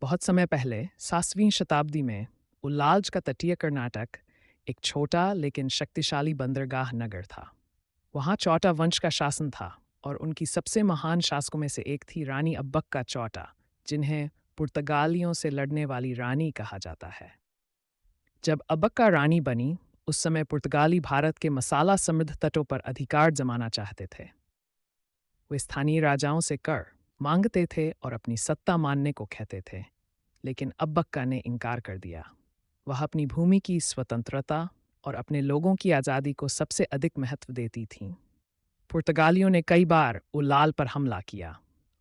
बहुत समय पहले 7वीं शताब्दी में उल्लाल का तटीय कर्नाटक एक छोटा लेकिन शक्तिशाली बंदरगाह नगर था। वहाँ चौटा वंश का शासन था और उनकी सबसे महान शासकों में से एक थी रानी अब्बक्का चौटा, जिन्हें पुर्तगालियों से लड़ने वाली रानी कहा जाता है। जब अब्बक्का रानी बनी, उस समय पुर्तगाली भारत के मसाला समृद्ध तटों पर अधिकार जमाना चाहते थे। वे स्थानीय राजाओं से कर मांगते थे और अपनी सत्ता मानने को कहते थे, लेकिन अब्बक्का ने इनकार कर दिया। वह अपनी भूमि की स्वतंत्रता और अपने लोगों की आज़ादी को सबसे अधिक महत्व देती थीं। पुर्तगालियों ने कई बार उलाल पर हमला किया।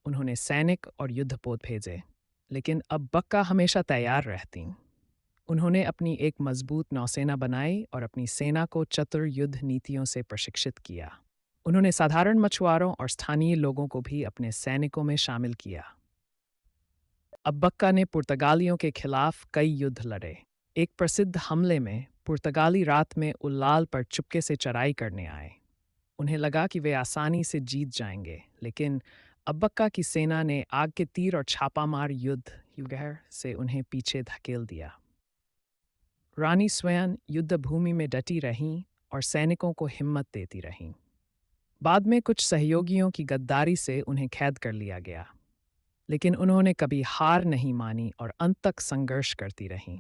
उन्होंने सैनिक और युद्धपोत भेजे, लेकिन अब्बक्का हमेशा तैयार रहतीं। उन्होंने अपनी एक मजबूत नौसेना बनाई और अपनी सेना को चतुर युद्ध नीतियों से प्रशिक्षित किया। उन्होंने साधारण मछुआरों और स्थानीय लोगों को भी अपने सैनिकों में शामिल किया। अब्बक्का ने पुर्तगालियों के खिलाफ कई युद्ध लड़े। एक प्रसिद्ध हमले में पुर्तगाली रात में उल्लाल पर चुपके से चढ़ाई करने आए। उन्हें लगा कि वे आसानी से जीत जाएंगे, लेकिन अब्बक्का की सेना ने आग के तीर और छापामार युद्ध से उन्हें पीछे धकेल दिया। रानी स्वयं युद्ध भूमि में डटी रहीं और सैनिकों को हिम्मत देती रहीं। बाद में कुछ सहयोगियों की गद्दारी से उन्हें कैद कर लिया गया, लेकिन उन्होंने कभी हार नहीं मानी और अंत तक संघर्ष करती रहीं।